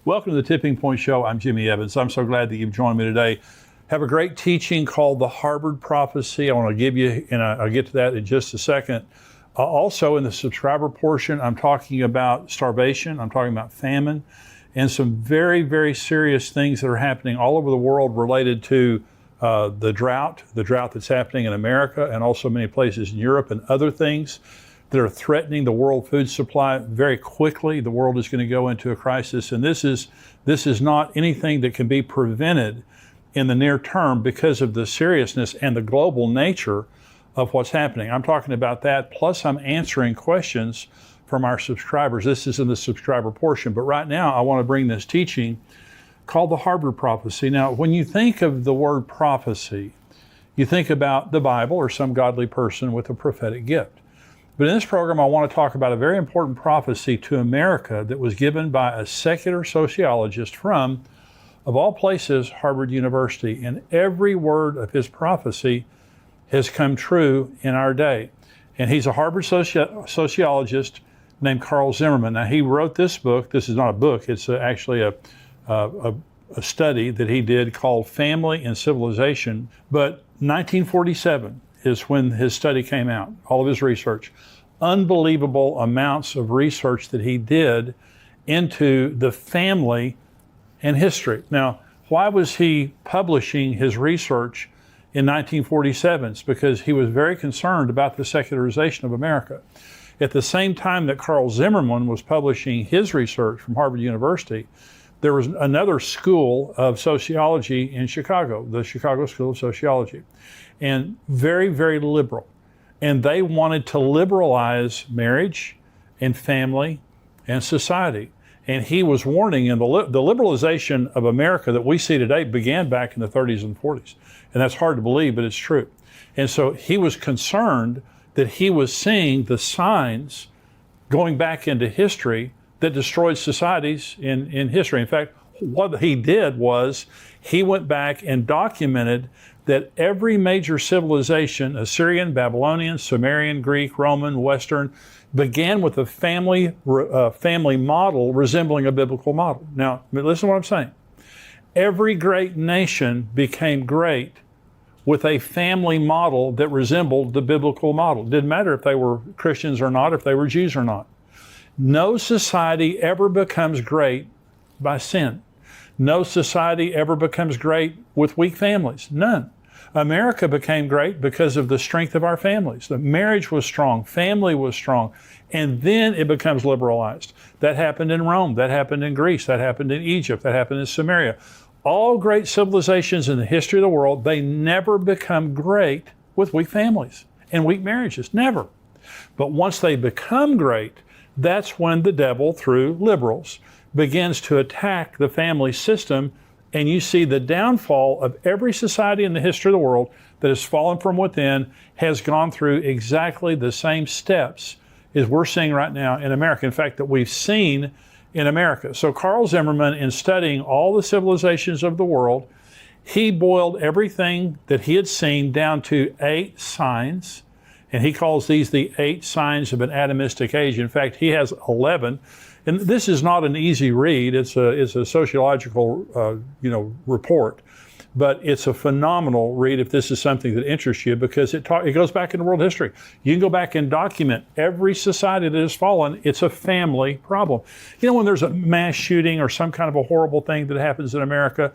Welcome to the Tipping Point Show. I'm Jimmy Evans. I'm so glad that you've joined me today. Have a great teaching called the Harvard Prophecy. I want to give you, and I'll get to that in just a second. Also in the subscriber portion, I'm talking about starvation. I'm talking about famine and some very, very serious things that are happening all over the world related to the drought that's happening in America and also many places in Europe, and other things that are threatening the world food supply. Very quickly, the world is going to go into a crisis, and this is not anything that can be prevented in the near term because of the seriousness and the global nature of what's happening. I'm talking about that, plus I'm answering questions from our subscribers. This is in the subscriber portion, but right now I want to bring this teaching called the Harvard Prophecy. Now, when you think of the word prophecy, you think about the Bible or some godly person with a prophetic gift. But in this program, I want to talk about a very important prophecy to America that was given by a secular sociologist from, of all places, Harvard University. And every word of his prophecy has come true in our day. And he's a Harvard sociologist named Carl Zimmerman. Now, he wrote this book. This is not a book. It's actually a study that he did called Family and Civilization. But 1947 is when his study came out, all of his research. Unbelievable amounts of research that he did into the family and history. Now, why was he publishing his research in 1947? It's because he was very concerned about the secularization of America. At the same time that Carl Zimmerman was publishing his research from Harvard University, there was another school of sociology in Chicago, the Chicago School of Sociology, and very, very liberal. And they wanted to liberalize marriage and family and society. And he was warning, and the liberalization of America that we see today began back in the 30s and 40s. And that's hard to believe, but it's true. And so he was concerned that he was seeing the signs going back into history that destroyed societies in history. In fact, what he did was he went back and documented that every major civilization, Assyrian, Babylonian, Sumerian, Greek, Roman, Western, began with a family model resembling a biblical model. Now, listen to what I'm saying. Every great nation became great with a family model that resembled the biblical model. It didn't matter if they were Christians or not, if they were Jews or not. No society ever becomes great by sin. No society ever becomes great with weak families. None. America became great because of the strength of our families. The marriage was strong, family was strong, and then it becomes liberalized. That happened in Rome, that happened in Greece, that happened in Egypt, that happened in Samaria. All great civilizations in the history of the world, they never become great with weak families and weak marriages, never. But once they become great, that's when the devil, through liberals, begins to attack the family system, and you see the downfall of every society in the history of the world that has fallen from within has gone through exactly the same steps as we're seeing right now in America. In fact, that we've seen in America. So Carl Zimmerman, in studying all the civilizations of the world, he boiled everything that he had seen down to 8 signs, and he calls these the 8 signs of an atomistic age. In fact, he has 11. And this is not an easy read. It's a sociological report, but it's a phenomenal read if this is something that interests you, because it goes back into world history. You can go back and document every society that has fallen. It's a family problem. You know, when there's a mass shooting or some kind of a horrible thing that happens in America,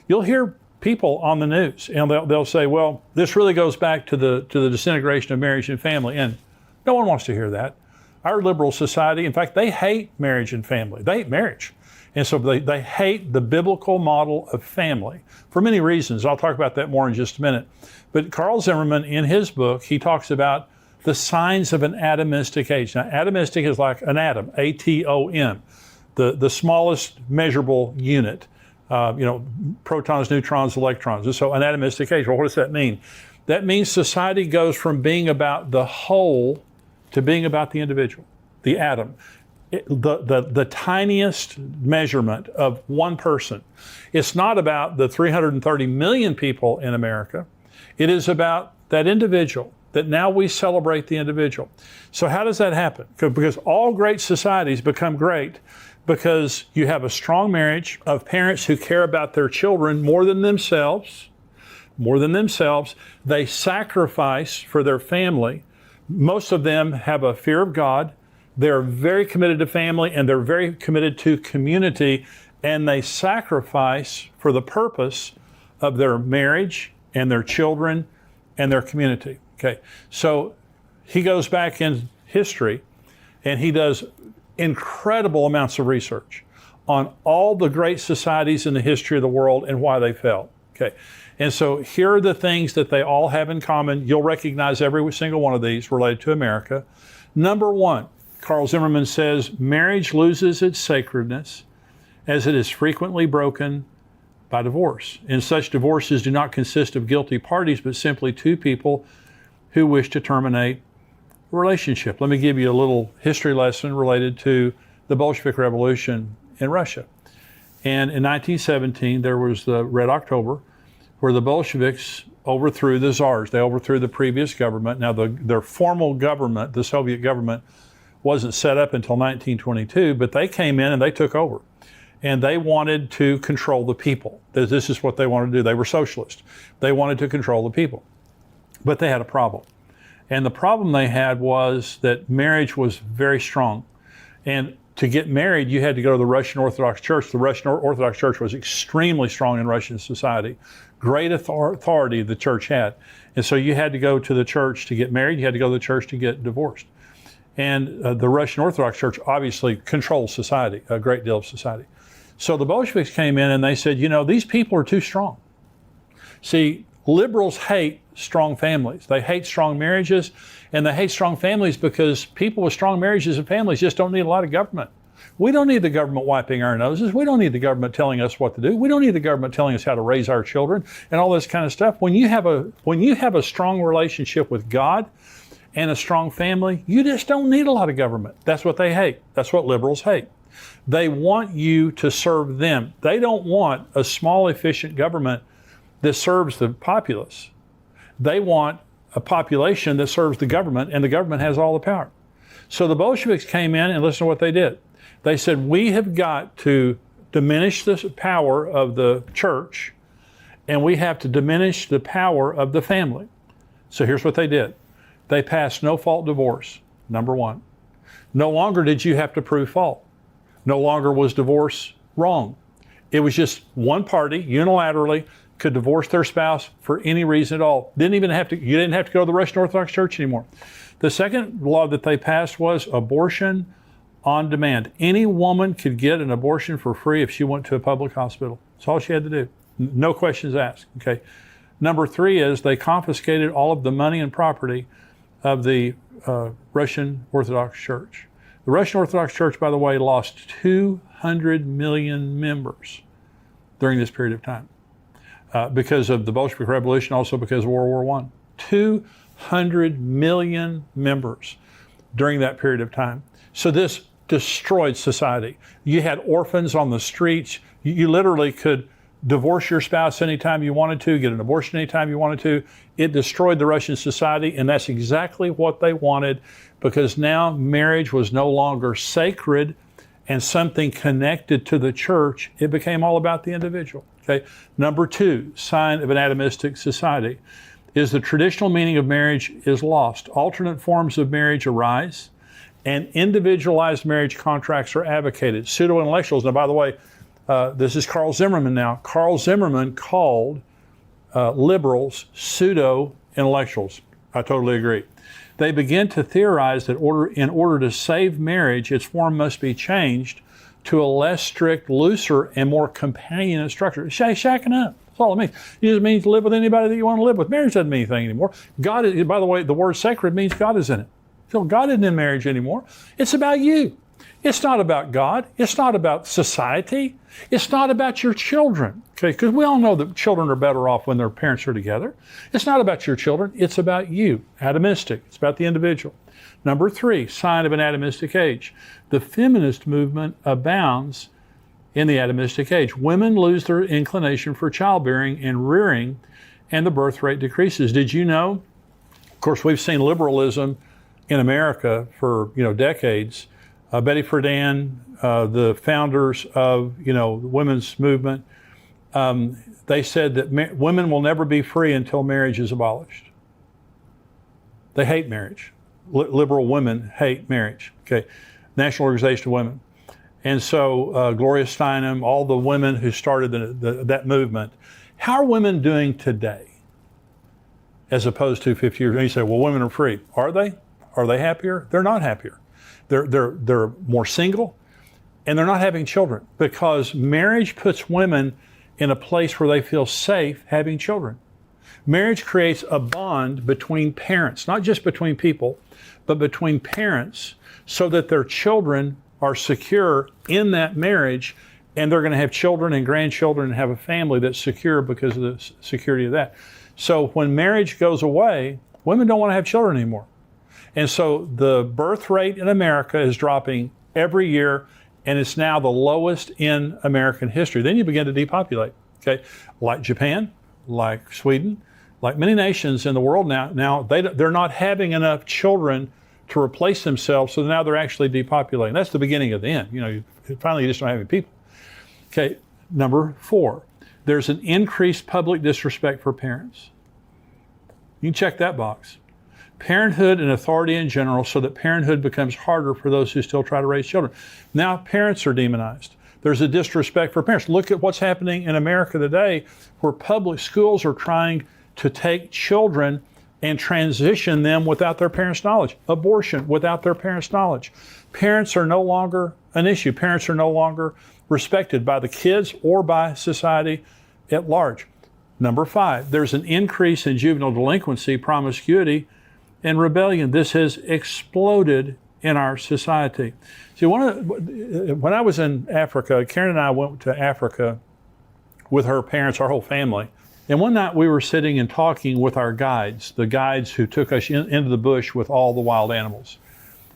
you'll hear people on the news, and they'll say, "Well, this really goes back to the disintegration of marriage and family," and no one wants to hear that. Our liberal society, in fact, they hate marriage and family. They hate marriage. And so they hate the biblical model of family for many reasons. I'll talk about that more in just a minute. But Carl Zimmerman, in his book, he talks about the signs of an atomistic age. Now, atomistic is like an atom, A-T-O-M, the smallest measurable unit. Protons, neutrons, electrons. And so an atomistic age, well, what does that mean? That means society goes from being about the whole to being about the individual, the atom, the tiniest measurement of one person. It's not about the 330 million people in America. It is about that individual, that now we celebrate the individual. So how does that happen? Because all great societies become great because you have a strong marriage of parents who care about their children more than themselves. They sacrifice for their family. Most of them have a fear of God. They're very committed to family, and they're very committed to community, and they sacrifice for the purpose of their marriage and their children and their community. Okay, so he goes back in history and he does incredible amounts of research on all the great societies in the history of the world and why they fell. Okay, and so here are the things that they all have in common. You'll recognize every single one of these related to America. Number one, Carl Zimmerman says, marriage loses its sacredness as it is frequently broken by divorce. And such divorces do not consist of guilty parties, but simply two people who wish to terminate a relationship. Let me give you a little history lesson related to the Bolshevik Revolution in Russia. And in 1917, there was the Red October, where the Bolsheviks overthrew the czars. They overthrew the previous government. Now, their formal government, the Soviet government, wasn't set up until 1922, but they came in and they took over. And they wanted to control the people. This is what they wanted to do. They were socialist. They wanted to control the people. But they had a problem. And the problem they had was that marriage was very strong. And to get married, you had to go to the Russian Orthodox Church. The Russian Orthodox Church was extremely strong in Russian society. Great authority the church had. And so you had to go to the church to get married. You had to go to the church to get divorced. And the Russian Orthodox Church obviously controls society, a great deal of society. So the Bolsheviks came in and they said, you know, these people are too strong. See, liberals hate strong families. They hate strong marriages, and they hate strong families because people with strong marriages and families just don't need a lot of government. We don't need the government wiping our noses. We don't need the government telling us what to do. We don't need the government telling us how to raise our children and all this kind of stuff. When you have a strong relationship with God and a strong family, you just don't need a lot of government. That's what they hate. That's what liberals hate. They want you to serve them. They don't want a small, efficient government that serves the populace. They want a population that serves the government, and the government has all the power. So the Bolsheviks came in and listen to what they did. They said, we have got to diminish the power of the church, and we have to diminish the power of the family. So here's what they did. They passed no-fault divorce, number one. No longer did you have to prove fault. No longer was divorce wrong. It was just one party unilaterally could divorce their spouse for any reason at all. You didn't have to go to the Russian Orthodox Church anymore. The second law that they passed was abortion on demand. Any woman could get an abortion for free if she went to a public hospital. That's all she had to do. No questions asked. Okay. Number three is they confiscated all of the money and property of the Russian Orthodox Church. The Russian Orthodox Church, by the way, lost 200 million members during this period of time because of the Bolshevik Revolution, also because of World War I. 200 million members during that period of time. So this destroyed society. You had orphans on the streets. You literally could divorce your spouse anytime you wanted to, get an abortion anytime you wanted to. It destroyed the Russian society, and that's exactly what they wanted, because now marriage was no longer sacred and something connected to the church. It became all about the individual. Okay. Number two, sign of an atomistic society, is the traditional meaning of marriage is lost. Alternate forms of marriage arise, and individualized marriage contracts are advocated. Pseudo-intellectuals, now by the way, this is Carl Zimmerman now. Carl Zimmerman called liberals pseudo-intellectuals. I totally agree. They begin to theorize that in order to save marriage, its form must be changed to a less strict, looser, and more companionate structure. Shacking up. That's all it means. It just means live with anybody that you want to live with. Marriage doesn't mean anything anymore. God is, by the way, the word sacred means God is in it. So God isn't in marriage anymore. It's about you. It's not about God. It's not about society. It's not about your children. Okay, because we all know that children are better off when their parents are together. It's not about your children. It's about you. Atomistic. It's about the individual. Number three, sign of an atomistic age. The feminist movement abounds in the atomistic age. Women lose their inclination for childbearing and rearing, and the birth rate decreases. Did you know? Of course, we've seen liberalism in America for decades. Betty Friedan, the founders of, the women's movement, they said that women will never be free until marriage is abolished. They hate marriage. Liberal women hate marriage. Okay, National Organization of Women. And so Gloria Steinem, all the women who started that movement, how are women doing today as opposed to 50 years ago? You say, well, women are free. Are they? Are they happier? They're not happier. They're more single, and they're not having children because marriage puts women in a place where they feel safe having children. Marriage creates a bond between parents, not just between people, but between parents, so that their children are secure in that marriage, and they're going to have children and grandchildren and have a family that's secure because of the security of that. So when marriage goes away, women don't want to have children anymore. And so the birth rate in America is dropping every year, and it's now the lowest in American history. Then you begin to depopulate, okay? Like Japan, like Sweden, like many nations in the world now they're not having enough children to replace themselves, so now they're actually depopulating. That's the beginning of the end. Finally you just don't have any people. Okay, number 4, there's an increased public disrespect for parents. You can check that box. Parenthood and authority in general, so that parenthood becomes harder for those who still try to raise children. Now parents are demonized. There's a disrespect for parents. Look at what's happening in America today, where public schools are trying to take children and transition them without their parents' knowledge. Abortion without their parents' knowledge. Parents are no longer an issue. Parents are no longer respected by the kids or by society at large. Number 5, there's an increase in juvenile delinquency, promiscuity, and rebellion. This has exploded in our society. See, when I was in Africa, Karen and I went to Africa with her parents, our whole family. And one night we were sitting and talking with our guides, the guides who took us into the bush with all the wild animals.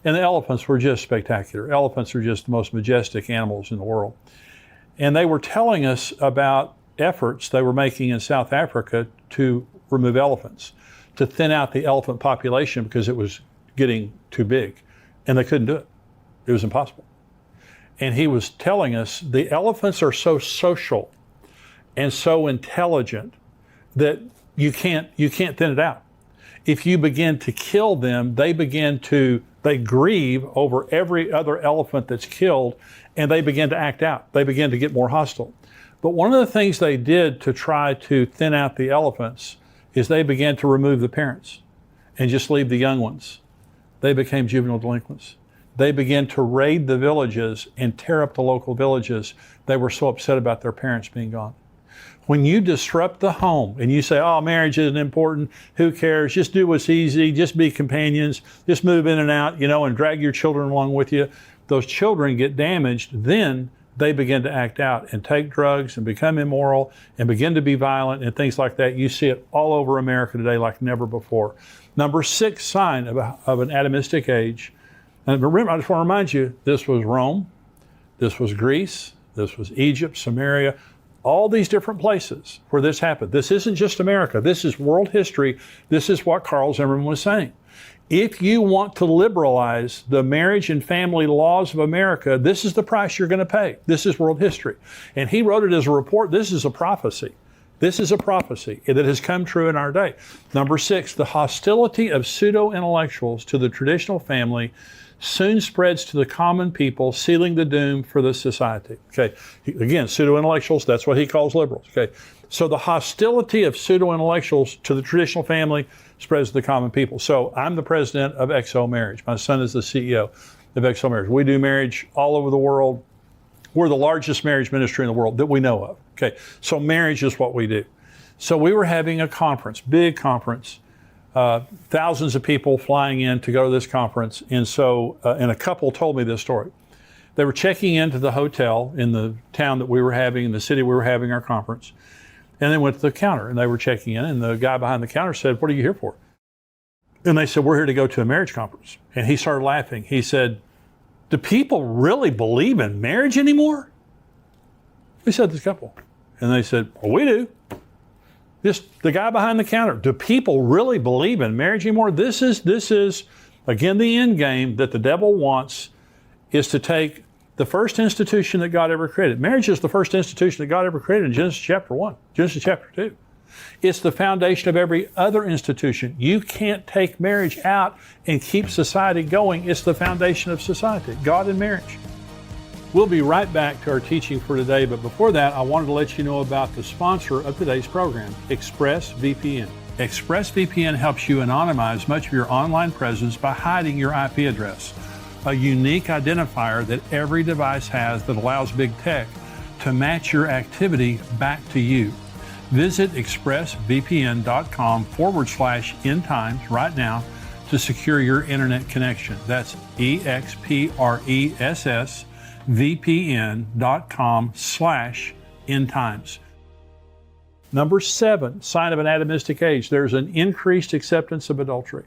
And the elephants were just spectacular. Elephants are just the most majestic animals in the world. And they were telling us about efforts they were making in South Africa to remove elephants, to thin out the elephant population because it was getting too big. And they couldn't do it. It was impossible. And he was telling us the elephants are so social and so intelligent that you can't thin it out. If you begin to kill them, they grieve over every other elephant that's killed, and they begin to act out. They begin to get more hostile. But one of the things they did to try to thin out the elephants is they began to remove the parents and just leave the young ones. They became juvenile delinquents. They began to raid the villages and tear up the local villages. They were so upset about their parents being gone. When you disrupt the home and you say, oh, marriage isn't important, who cares, just do what's easy, just be companions, just move in and out, and drag your children along with you, those children get damaged, then they begin to act out and take drugs and become immoral and begin to be violent and things like that. You see it all over America today like never before. Number 6 sign of an atomistic age. And remember, I just want to remind you, this was Rome, this was Greece, this was Egypt, Samaria, all these different places where this happened. This isn't just America. This is world history. This is what Carl Zimmerman was saying. If you want to liberalize the marriage and family laws of America, this is the price you're going to pay. This is world history. And he wrote it as a report. This is a prophecy. This is a prophecy that has come true in our day. Number 6, the hostility of pseudo-intellectuals to the traditional family soon spreads to the common people, sealing the doom for the society. Okay, again, pseudo-intellectuals, that's what he calls liberals. Okay, so the hostility of pseudo-intellectuals to the traditional family spreads to the common people. So I'm the president of XO Marriage. My son is the CEO of XO Marriage. We do marriage all over the world. We're the largest marriage ministry in the world that we know of. Okay, so marriage is what we do. So we were having a conference, big conference, thousands of people flying in to go to this conference. And so, and a couple told me this story. They were checking into the hotel in the town that we were having, in the city we were having our conference. And they went to the counter and they were checking in, and the guy behind the counter said, "What are you here for?" And they said, "We're here to go to a marriage conference." And he started laughing. He said, "Do people really believe in marriage anymore?" We said, "This couple." And they said, "Well, we do." The guy behind the counter, do people really believe in marriage anymore? This is again, the end game that the devil wants is to take the first institution that God ever created. Marriage is the first institution that God ever created in Genesis chapter 1, Genesis chapter 2. It's the foundation of every other institution. You can't take marriage out and keep society going. It's the foundation of society, God and marriage. We'll be right back to our teaching for today, but before that, I wanted to let you know about the sponsor of today's program, ExpressVPN. ExpressVPN helps you anonymize much of your online presence by hiding your IP address, a unique identifier that every device has that allows big tech to match your activity back to you. Visit expressvpn.com/endtimes right now to secure your internet connection. That's expressvpn.com/endtimes. Number 7, sign of an atomistic age. There's an increased acceptance of adultery.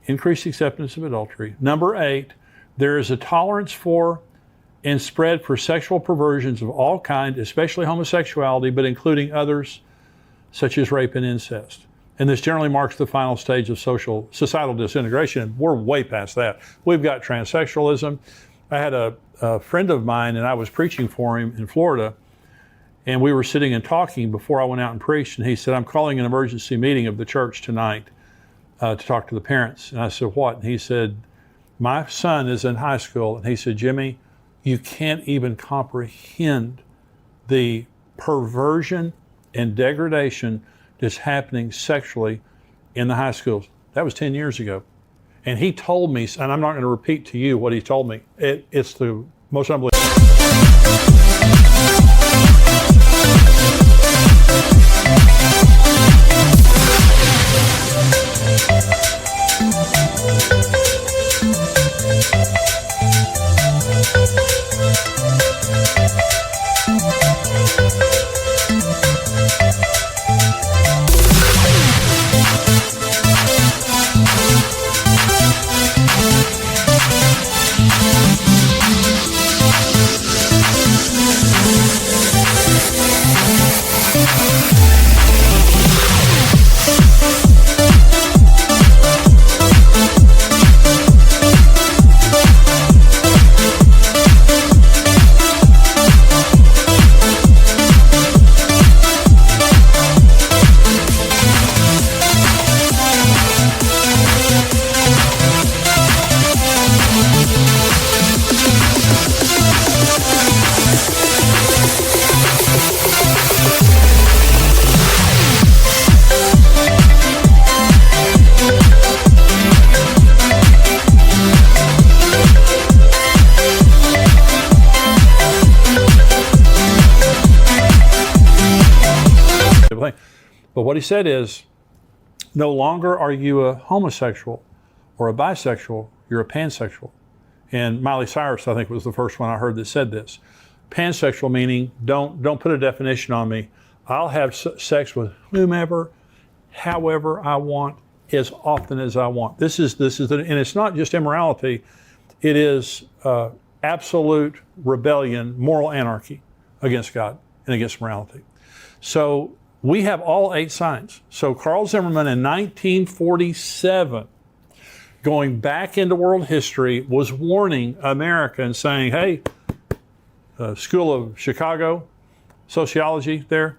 Increased acceptance of adultery. Number 8, there is a tolerance for and spread for sexual perversions of all kinds, especially homosexuality, but including others such as rape and incest. And this generally marks the final stage of societal disintegration. We're way past that. We've got transsexualism. I had a friend of mine, and I was preaching for him in Florida, and we were sitting and talking before I went out and preached, and he said, I'm calling an emergency meeting of the church tonight to talk to the parents. And I said, what? And he said, my son is in high school. And he said, Jimmy, you can't even comprehend the perversion and degradation that's happening sexually in the high schools. That was 10 years ago. And he told me, and I'm not going to repeat to you what he told me. It's the most unbelievable. But what he said is, no longer are you a homosexual or a bisexual, you're a pansexual. And Miley Cyrus, I think, was the first one I heard that said this. Pansexual meaning, don't put a definition on me. I'll have sex with whomever, however I want, as often as I want. This is and it's not just immorality, it is absolute rebellion, moral anarchy against God and against morality. So we have all 8 signs. So Carl Zimmerman in 1947, going back into world history, was warning America and saying, hey, School of Chicago, sociology there,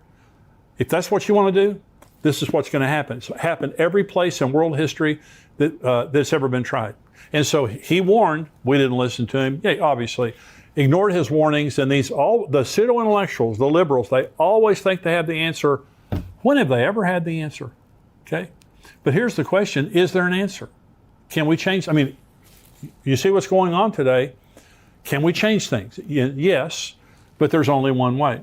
if that's what you want to do, this is what's going to happen. It's happened every place in world history that's ever been tried. And so he warned, we didn't listen to him, obviously, ignored his warnings, and the pseudo-intellectuals, the liberals, they always think they have the answer. When have they ever had the answer? Okay? But here's the question, is there an answer? Can we change? I mean, you see what's going on today. Can we change things? Yes, but there's only one way.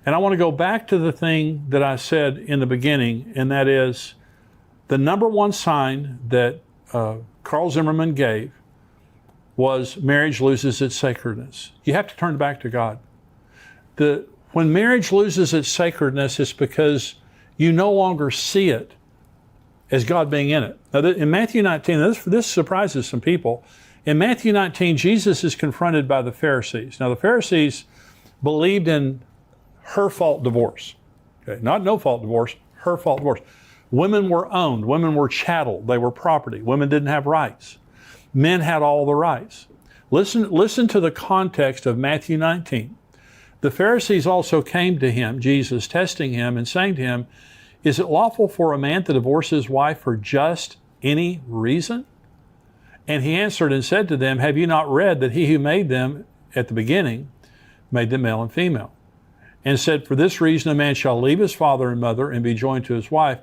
And I want to go back to the thing that I said in the beginning, and that is the number one sign that Carl Zimmerman gave was marriage loses its sacredness. You have to turn back to God. When marriage loses its sacredness, it's because you no longer see it as God being in it. Now, in Matthew 19, this surprises some people. In Matthew 19, Jesus is confronted by the Pharisees. Now, the Pharisees believed in her-fault divorce. Okay? Not no-fault divorce, her-fault divorce. Women were owned. Women were chattel. They were property. Women didn't have rights. Men had all the rights. Listen to the context of Matthew 19. The Pharisees also came to him, Jesus, testing him and saying to him, is it lawful for a man to divorce his wife for just any reason? And he answered and said to them, have you not read that he who made them at the beginning made them male and female? And said, for this reason a man shall leave his father and mother and be joined to his wife,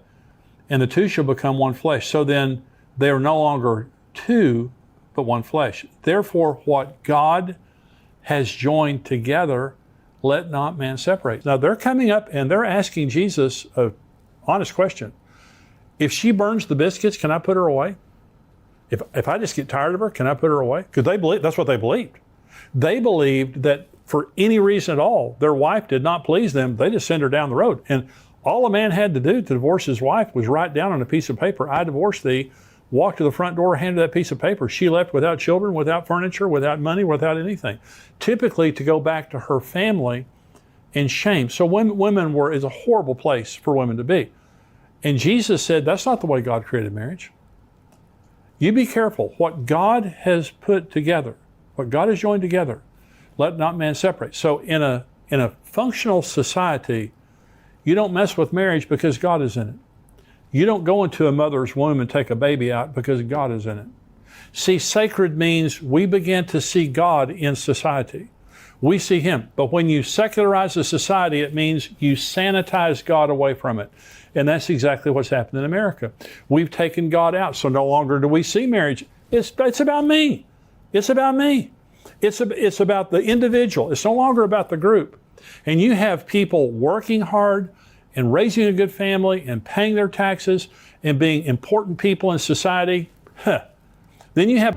and the two shall become one flesh. So then they are no longer two, but one flesh. Therefore, what God has joined together, let not man separate. Now they're coming up and they're asking Jesus an honest question. If she burns the biscuits, can I put her away? If I just get tired of her, can I put her away? Because that's what they believed. They believed that for any reason at all, their wife did not please them. They just sent her down the road. And all a man had to do to divorce his wife was write down on a piece of paper, I divorce thee, walk to the front door, hand her that piece of paper. She left without children, without furniture, without money, without anything. Typically to go back to her family in shame. So women is a horrible place for women to be. And Jesus said, that's not the way God created marriage. You be careful. What God has put together, what God has joined together, let not man separate. So in a functional society, you don't mess with marriage because God is in it. You don't go into a mother's womb and take a baby out because God is in it. See, sacred means we begin to see God in society. We see Him. But when you secularize a society, it means you sanitize God away from it. And that's exactly what's happened in America. We've taken God out, so no longer do we see marriage. It's about me. It's about me. It's about the individual. It's no longer about the group. And you have people working hard and raising a good family and paying their taxes and being important people in society. Then you have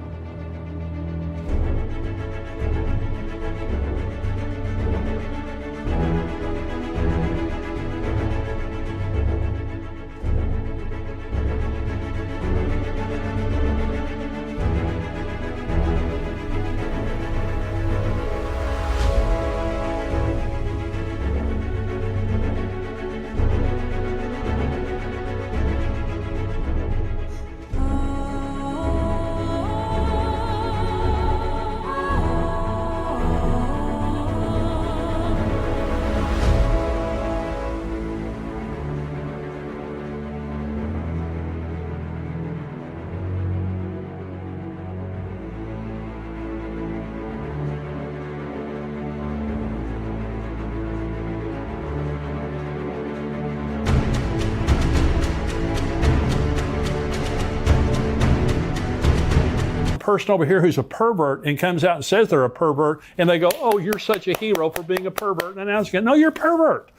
person over here who's a pervert and comes out and says they're a pervert, and they go, oh, you're such a hero for being a pervert. And I was going, no, you're a pervert.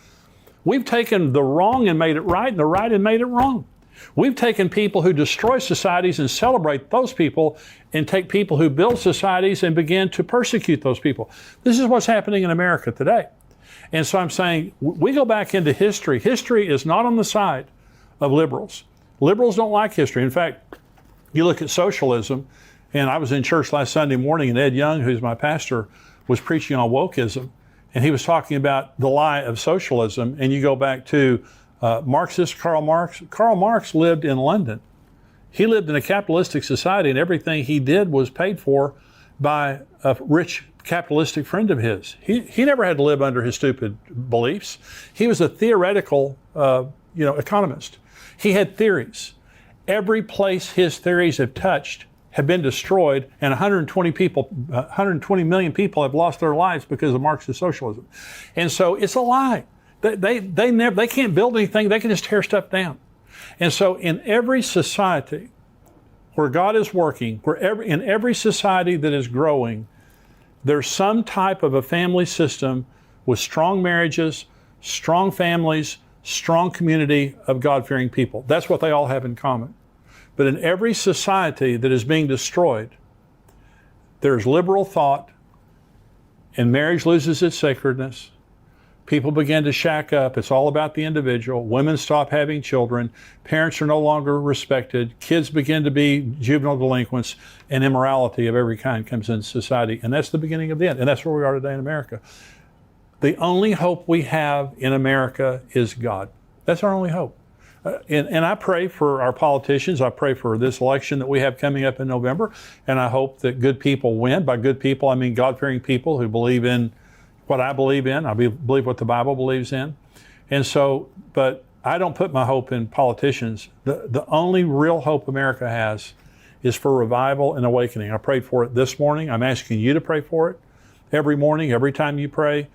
We've taken the wrong and made it right, and the right and made it wrong. We've taken people who destroy societies and celebrate those people, and take people who build societies and begin to persecute those people. This is what's happening in America today. And so I'm saying, we go back into history. History is not on the side of liberals. Liberals don't like history. In fact, you look at socialism, and I was in church last Sunday morning, and Ed Young, who's my pastor, was preaching on wokeism, and he was talking about the lie of socialism. And you go back to Marxist Karl Marx. Karl Marx lived in London. He lived in a capitalistic society, and everything he did was paid for by a rich capitalistic friend of his. He never had to live under his stupid beliefs. He was a theoretical economist. He had theories. Every place his theories have touched have been destroyed, and 120 million people have lost their lives because of Marxist socialism. And so it's a lie. They can't build anything. They can just tear stuff down. And so in every society where God is working, in every society that is growing, there's some type of a family system with strong marriages, strong families, strong community of God-fearing people. That's what they all have in common. But in every society that is being destroyed, there's liberal thought, and marriage loses its sacredness. People begin to shack up. It's all about the individual. Women stop having children. Parents are no longer respected. Kids begin to be juvenile delinquents, and immorality of every kind comes into society. And that's the beginning of the end. And that's where we are today in America. The only hope we have in America is God. That's our only hope. And I pray for our politicians. I pray for this election that we have coming up in November. And I hope that good people win. By good people, I mean God-fearing people who believe in what I believe in. I believe what the Bible believes in. And so, but I don't put my hope in politicians. The only real hope America has is for revival and awakening. I prayed for it this morning. I'm asking you to pray for it every morning, every time you pray.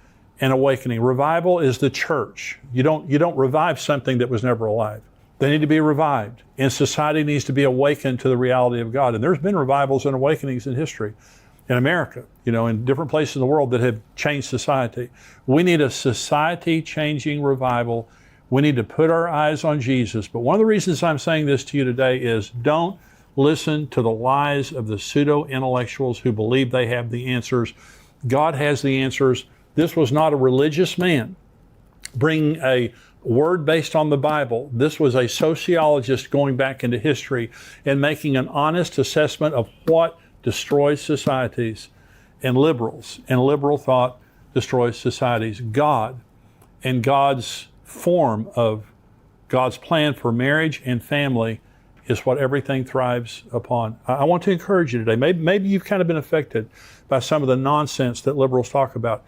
And awakening. Revival is the church. You don't revive something that was never alive. They need to be revived. And society needs to be awakened to the reality of God. And there's been revivals and awakenings in history in America, in different places in the world that have changed society. We need a society-changing revival. We need to put our eyes on Jesus. But one of the reasons I'm saying this to you today is don't listen to the lies of the pseudo-intellectuals who believe they have the answers. God has the answers. This was not a religious man bringing a word based on the Bible. This was a sociologist going back into history and making an honest assessment of what destroys societies. And liberals and liberal thought destroys societies. God and God's form of God's plan for marriage and family is what everything thrives upon. I want to encourage you today. Maybe you've kind of been affected by some of the nonsense that liberals talk about.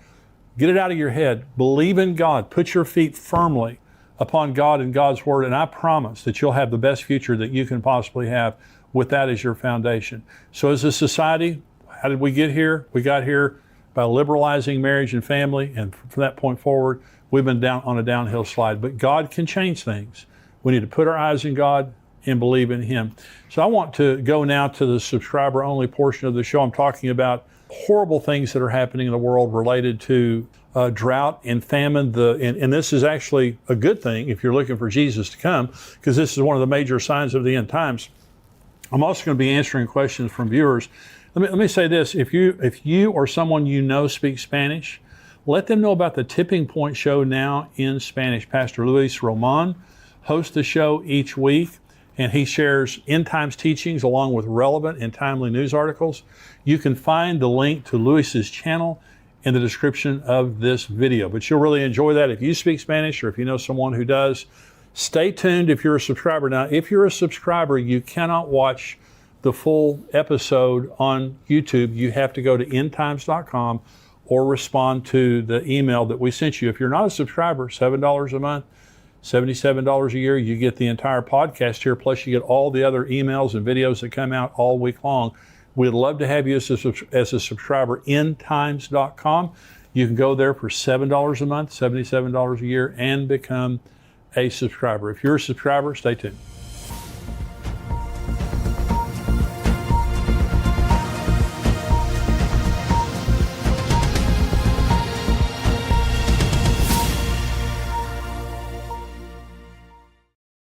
Get it out of your head. Believe in God. Put your feet firmly upon God and God's Word, and I promise that you'll have the best future that you can possibly have with that as your foundation. So as a society, how did we get here? We got here by liberalizing marriage and family, and from that point forward, we've been down on a downhill slide. But God can change things. We need to put our eyes in God and believe in Him. So I want to go now to the subscriber-only portion of the show. I'm talking about horrible things that are happening in the world related to drought and famine. And this is actually a good thing if you're looking for Jesus to come, because this is one of the major signs of the end times. I'm also going to be answering questions from viewers. Let me say this. If you or someone you know speaks Spanish, let them know about the Tipping Point show now in Spanish. Pastor Luis Roman hosts the show each week, and he shares end times teachings along with relevant and timely news articles. You can find the link to Luis's channel in the description of this video. But you'll really enjoy that if you speak Spanish or if you know someone who does. Stay tuned if you're a subscriber. Now, if you're a subscriber, you cannot watch the full episode on YouTube. You have to go to endtimes.com or respond to the email that we sent you. If you're not a subscriber, $7 a month, $77 a year, you get the entire podcast here, plus you get all the other emails and videos that come out all week long. We'd love to have you as a subscriber. Endtimes.com. You can go there for $7 a month, $77 a year, and become a subscriber. If you're a subscriber, stay tuned.